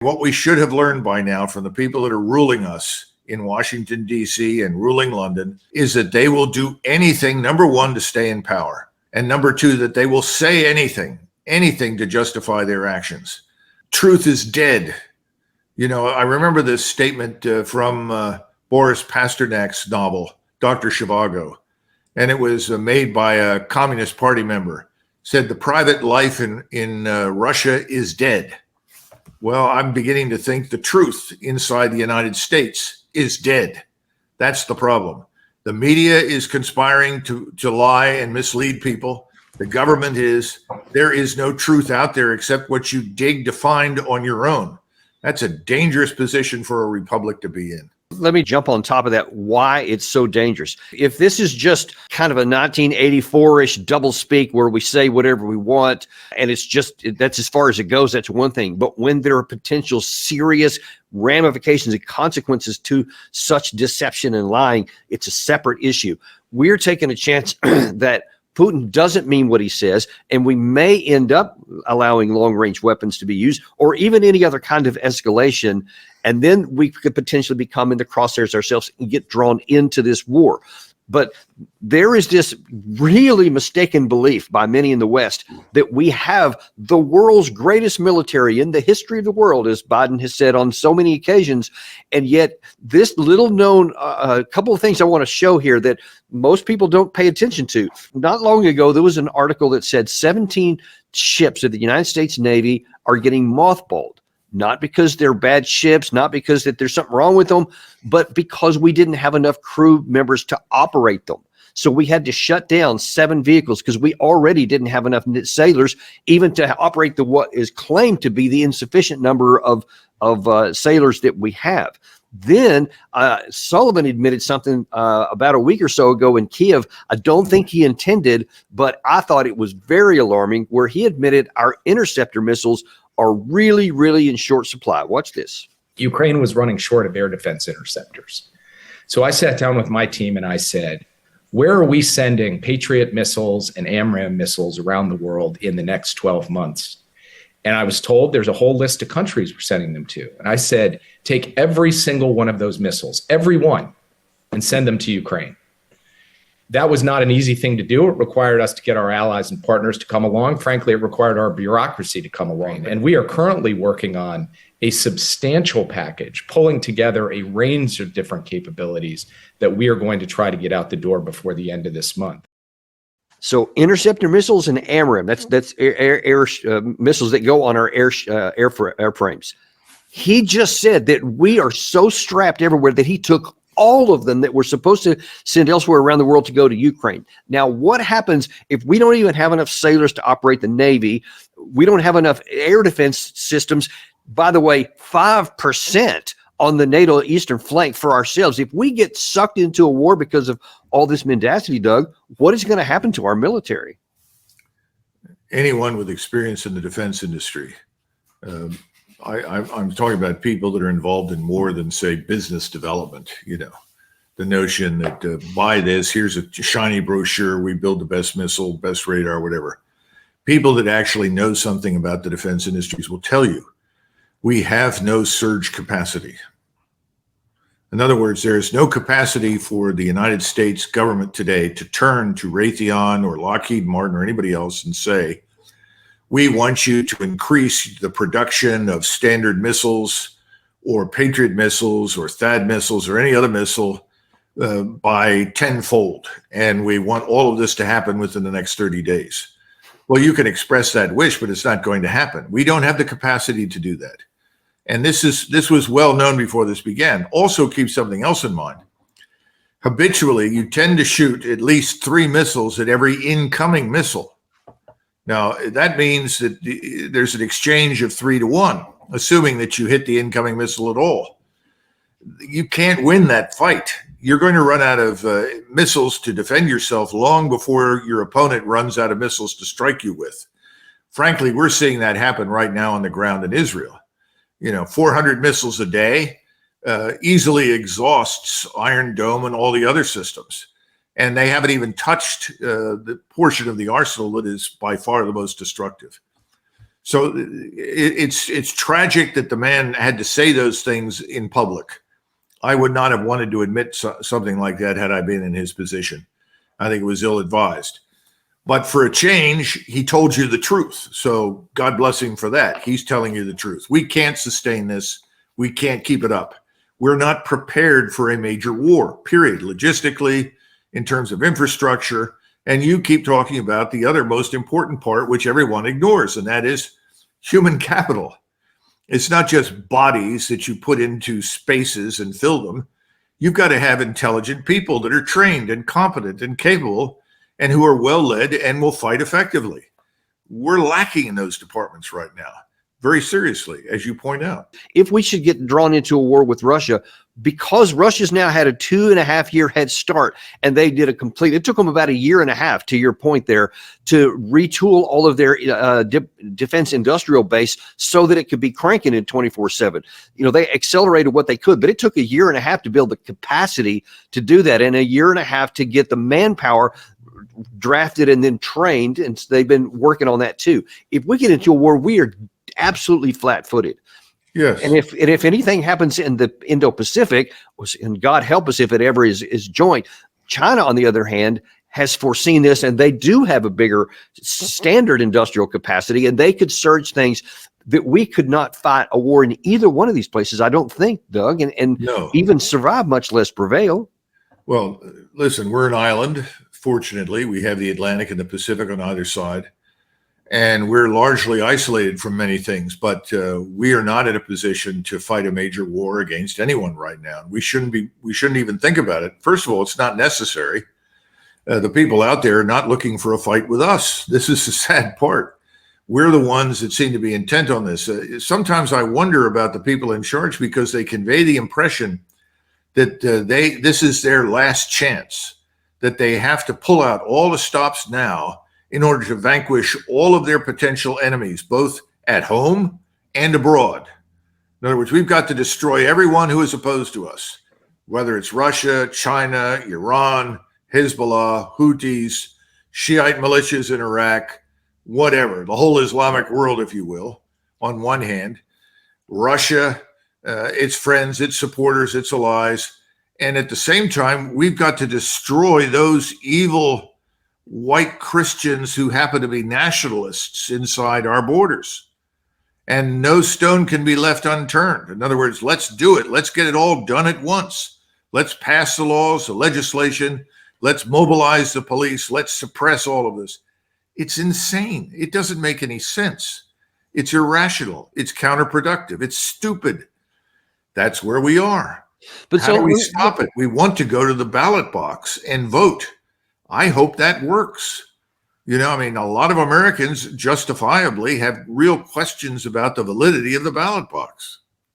What we should have learned by now from the people that are ruling us in Washington, D.C. and ruling London is that they will do anything, number one, to stay in power. And number two, that they will say anything to justify their actions. Truth is dead. I remember this statement from Boris Pasternak's novel, Dr. Zhivago, and it was made by a Communist Party member. Said the private life in Russia is dead. Well, I'm beginning to think the truth inside the United States is dead. That's the problem. The media is conspiring to lie and mislead people. The government is. There is no truth out there except what you dig to find on your own. That's a dangerous position for a republic to be in. Let me jump on top of that, why it's so dangerous. If this is just kind of a 1984-ish doublespeak where we say whatever we want, and that's as far as it goes, that's one thing. But when there are potential serious ramifications and consequences to such deception and lying, it's a separate issue. We're taking a chance that Putin doesn't mean what he says, and we may end up allowing long-range weapons to be used or even any other kind of escalation. And then we could potentially become in the crosshairs ourselves and get drawn into this war. But there is this really mistaken belief by many in the West that we have the world's greatest military in the history of the world, as Biden has said on so many occasions. And yet this little known, a couple of things I want to show here that most people don't pay attention to. Not long ago, there was an article that said 17 ships of the United States Navy are getting mothballed. Not because they're bad ships, not because that there's something wrong with them, but because we didn't have enough crew members to operate them. So we had to shut down 7 vehicles because we already didn't have enough sailors even to operate what is claimed to be the insufficient number of sailors that we have. Then Sullivan admitted something about a week or so ago in Kiev. I don't think he intended, but I thought it was very alarming, where he admitted our interceptor missiles are really, really in short supply. Watch this. Ukraine was running short of air defense interceptors. So I sat down with my team and I said, where are we sending Patriot missiles and AMRAAM missiles around the world in the next 12 months? And I was told there's a whole list of countries we're sending them to. And I said, take every single one of those missiles, every one, and send them to Ukraine. That was not an easy thing to do. It required us to get our allies and partners to come along. Frankly, it required our bureaucracy to come along. And we are currently working on a substantial package, pulling together a range of different capabilities that we are going to try to get out the door before the end of this month. So interceptor missiles and AMRAAM, that's air missiles that go on our airframes. He just said that we are so strapped everywhere that he took all of them that we're supposed to send elsewhere around the world to go to Ukraine. Now, what happens if we don't even have enough sailors to operate the Navy? We don't have enough air defense systems. By the way, 5% on the NATO eastern flank for ourselves. If we get sucked into a war because of all this mendacity, Doug, what is going to happen to our military? Anyone with experience in the defense industry, I'm talking about people that are involved in more than, say, business development. The notion that buy this, here's a shiny brochure, we build the best missile, best radar, whatever. People that actually know something about the defense industries will tell you we have no surge capacity. In other words, there is no capacity for the United States government today to turn to Raytheon or Lockheed Martin or anybody else and say, we want you to increase the production of Standard missiles or Patriot missiles or THAAD missiles or any other missile by tenfold. And we want all of this to happen within the next 30 days. Well, you can express that wish, but it's not going to happen. We don't have the capacity to do that. And this was well known before this began. Also keep something else in mind. Habitually, you tend to shoot at least 3 missiles at every incoming missile. Now, that means that there's an exchange of 3 to 1, assuming that you hit the incoming missile at all. You can't win that fight. You're going to run out of missiles to defend yourself long before your opponent runs out of missiles to strike you with. Frankly, we're seeing that happen right now on the ground in Israel. 400 missiles a day easily exhausts Iron Dome and all the other systems. And they haven't even touched the portion of the arsenal that is by far the most destructive. So it's tragic that the man had to say those things in public. I would not have wanted to admit something like that had I been in his position. I think it was ill-advised. But for a change, he told you the truth. So God bless him for that. He's telling you the truth. We can't sustain this. We can't keep it up. We're not prepared for a major war, period. Logistically, in terms of infrastructure. And you keep talking about the other most important part, which everyone ignores, and that is human capital. It's not just bodies that you put into spaces and fill them. You've got to have intelligent people that are trained and competent and capable and who are well led and will fight effectively. We're lacking in those departments right now, very seriously, as you point out. If we should get drawn into a war with Russia, because Russia's now had a 2.5-year head start, and they did it took them about 1.5 years, to your point there, to retool all of their defense industrial base so that it could be cranking in 24/7. They accelerated what they could, but it took 1.5 years to build the capacity to do that, and 1.5 years to get the manpower drafted and then trained, and they've been working on that too. If we get into a war, we are absolutely flat-footed. Yes. And if anything happens in the Indo-Pacific, and God help us if it ever is joint, China, on the other hand, has foreseen this, and they do have a bigger standard industrial capacity, and they could surge things that we could not fight a war in either one of these places, I don't think, Doug, and No. even survive, much less prevail. Well, listen, we're an island. Fortunately, we have the Atlantic and the Pacific on either side, and we're largely isolated from many things, but we are not in a position to fight a major war against anyone right now. We shouldn't even think about it. First of all, it's not necessary. The people out there are not looking for a fight with us. This is the sad part. We're the ones that seem to be intent on this. Sometimes I wonder about the people in charge because they convey the impression that this is their last chance, that they have to pull out all the stops now in order to vanquish all of their potential enemies, both at home and abroad. In other words, we've got to destroy everyone who is opposed to us, whether it's Russia, China, Iran, Hezbollah, Houthis, Shiite militias in Iraq, whatever, the whole Islamic world, if you will, on one hand, Russia, its friends, its supporters, its allies. And at the same time, we've got to destroy those evil white Christians who happen to be nationalists inside our borders. And no stone can be left unturned. In other words, let's do it. Let's get it all done at once. Let's pass the laws, the legislation. Let's mobilize the police. Let's suppress all of this. It's insane. It doesn't make any sense. It's irrational. It's counterproductive. It's stupid. That's where we are. But How do we stop it? We want to go to the ballot box and vote. I hope that works. A lot of Americans justifiably have real questions about the validity of the ballot box.